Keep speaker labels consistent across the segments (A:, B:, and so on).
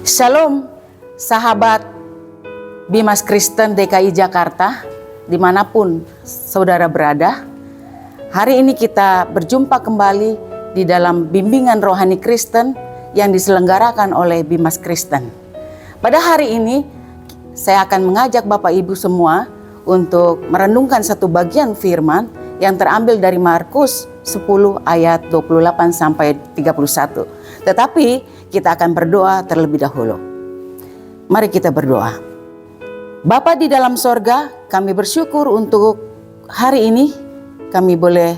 A: Shalom, sahabat Bimas Kristen DKI Jakarta, dimanapun saudara berada. Hari ini kita berjumpa kembali di dalam bimbingan rohani Kristen yang diselenggarakan oleh Bimas Kristen. Pada hari ini, saya akan mengajak Bapak Ibu semua untuk merenungkan satu bagian firman yang terambil dari Markus 10 ayat 28 sampai 31. Tetapi kita akan berdoa terlebih dahulu. Mari kita berdoa. Bapa di dalam sorga, kami bersyukur untuk hari ini kami boleh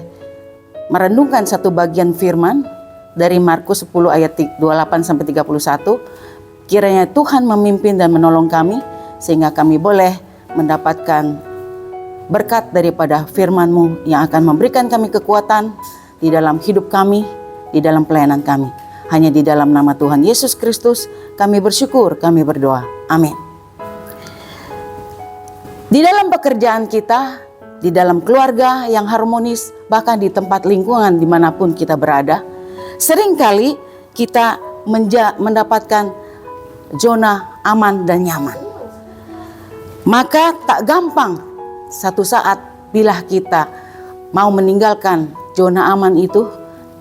A: merenungkan satu bagian firman dari Markus 10 ayat 28 sampai 31. Kiranya Tuhan memimpin dan menolong kami sehingga kami boleh mendapatkan berkat daripada firman-Mu yang akan memberikan kami kekuatan di dalam hidup kami, di dalam pelayanan kami. Hanya di dalam nama Tuhan Yesus Kristus kami bersyukur, kami berdoa. Amin. Di dalam pekerjaan kita, di dalam keluarga yang harmonis, bahkan di tempat lingkungan dimanapun kita berada, seringkali kita mendapatkan zona aman dan nyaman. Maka tak gampang satu saat bila kita mau meninggalkan zona aman itu,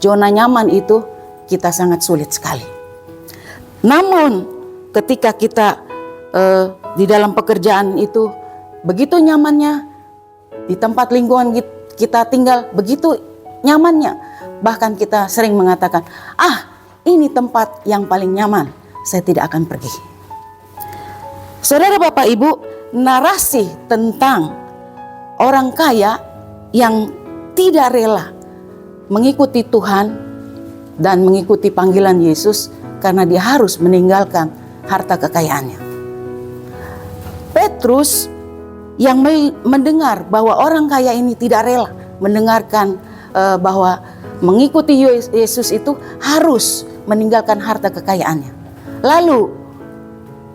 A: zona nyaman itu, kita sangat sulit sekali. Namun ketika kita di dalam pekerjaan itu begitu nyamannya, di tempat lingkungan kita tinggal begitu nyamannya, bahkan kita sering mengatakan, ini tempat yang paling nyaman, saya tidak akan pergi. Saudara Bapak Ibu, narasi tentang orang kaya yang tidak rela mengikuti Tuhan dan mengikuti panggilan Yesus karena dia harus meninggalkan harta kekayaannya. Petrus yang mendengar bahwa orang kaya ini tidak rela mendengarkan bahwa mengikuti Yesus itu harus meninggalkan harta kekayaannya. Lalu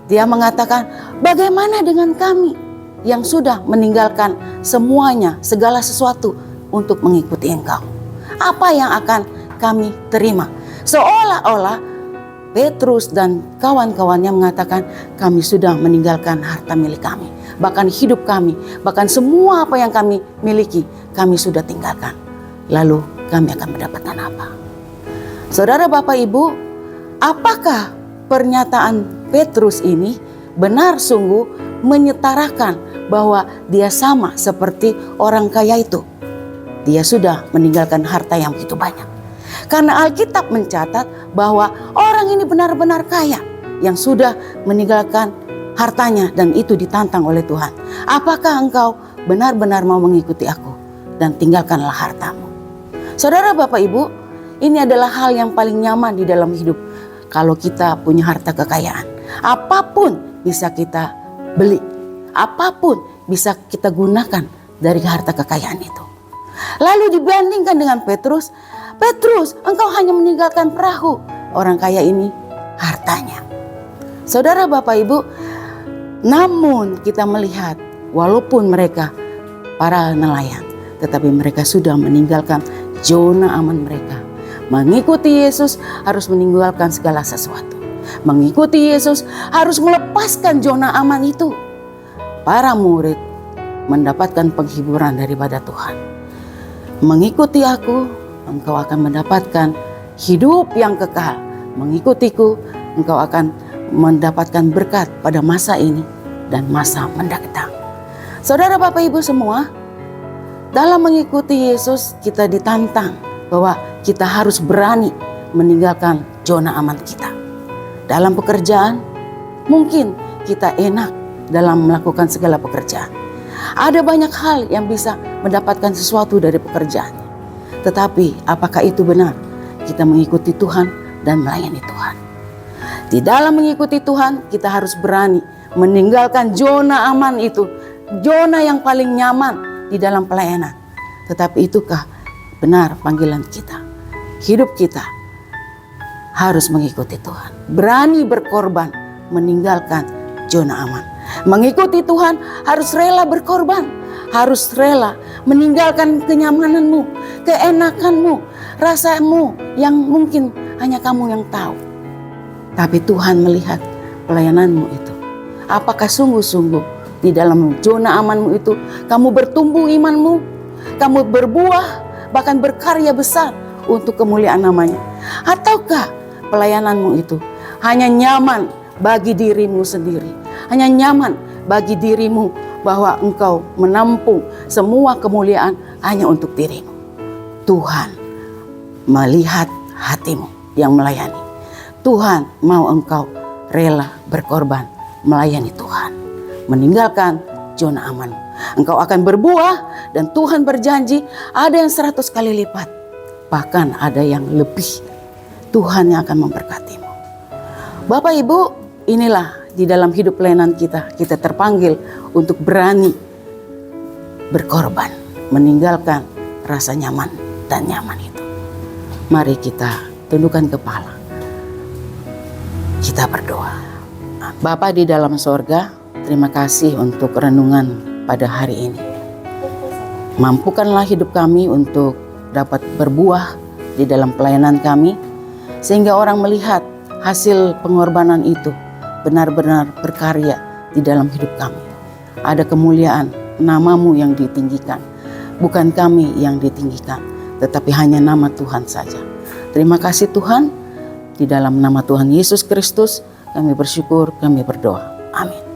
A: dia mengatakan, bagaimana dengan kami yang sudah meninggalkan semuanya, segala sesuatu untuk mengikuti Engkau? Apa yang akan kami terima? Seolah-olah Petrus dan kawan-kawannya mengatakan, kami sudah meninggalkan harta milik kami, bahkan hidup kami, bahkan semua apa yang kami miliki, kami sudah tinggalkan. Lalu kami akan mendapatkan apa? Saudara Bapak Ibu, apakah pernyataan Petrus ini benar sungguh menyetarakan bahwa dia sama seperti orang kaya itu? Dia sudah meninggalkan harta yang begitu banyak. Karena Alkitab mencatat bahwa orang ini benar-benar kaya yang sudah meninggalkan hartanya dan itu ditantang oleh Tuhan. Apakah engkau benar-benar mau mengikuti aku dan tinggalkanlah hartamu? Saudara Bapak Ibu, ini adalah hal yang paling nyaman di dalam hidup. Kalau kita punya harta kekayaan, apapun bisa kita beli, apapun bisa kita gunakan dari harta kekayaan itu. Lalu dibandingkan dengan Petrus, engkau hanya meninggalkan perahu. Orang kaya ini hartanya. Saudara Bapak Ibu, namun kita melihat walaupun mereka para nelayan, tetapi mereka sudah meninggalkan zona aman mereka. Mengikuti Yesus harus meninggalkan segala sesuatu. Mengikuti Yesus harus melepaskan zona aman itu. Para murid mendapatkan penghiburan daripada Tuhan. Mengikuti aku, engkau akan mendapatkan hidup yang kekal. Mengikutiku, engkau akan mendapatkan berkat pada masa ini dan masa mendatang. Saudara Bapak Ibu semua, dalam mengikuti Yesus kita ditantang bahwa kita harus berani meninggalkan zona aman kita. Dalam pekerjaan, mungkin kita enak dalam melakukan segala pekerjaan. Ada banyak hal yang bisa mendapatkan sesuatu dari pekerjaannya. Tetapi apakah itu benar? Kita mengikuti Tuhan dan melayani Tuhan. Di dalam mengikuti Tuhan, kita harus berani meninggalkan zona aman itu. Zona yang paling nyaman di dalam pelayanan. Tetapi itukah benar panggilan kita? Hidup kita harus mengikuti Tuhan. Berani berkorban, meninggalkan zona aman. Mengikuti Tuhan harus rela berkorban. Harus rela meninggalkan kenyamananmu, keenakanmu, rasamu yang mungkin hanya kamu yang tahu. Tapi Tuhan melihat pelayananmu itu. Apakah sungguh-sungguh di dalam zona amanmu itu kamu bertumbuh imanmu, kamu berbuah, bahkan berkarya besar untuk kemuliaan namanya? Ataukah pelayananmu itu hanya nyaman bagi dirimu sendiri, hanya nyaman bagi dirimu bahwa engkau menampung semua kemuliaan hanya untuk dirimu? Tuhan melihat hatimu yang melayani. Tuhan mau engkau rela berkorban melayani Tuhan, meninggalkan zona aman. Engkau akan berbuah dan Tuhan berjanji ada yang 100 kali lipat, bahkan ada yang lebih. Tuhan yang akan memberkatimu. Bapak Ibu, inilah di dalam hidup pelayanan kita terpanggil untuk berani berkorban, meninggalkan rasa nyaman dan nyaman itu. Mari kita tundukkan kepala, kita berdoa. Bapa di dalam sorga, terima kasih untuk renungan pada hari ini. Mampukanlah hidup kami untuk dapat berbuah di dalam pelayanan kami, sehingga orang melihat hasil pengorbanan itu benar-benar berkarya di dalam hidup kami. Ada kemuliaan, namamu yang ditinggikan, bukan kami yang ditinggikan, tetapi hanya nama Tuhan saja. Terima kasih Tuhan, di dalam nama Tuhan Yesus Kristus kami bersyukur, kami berdoa. Amin.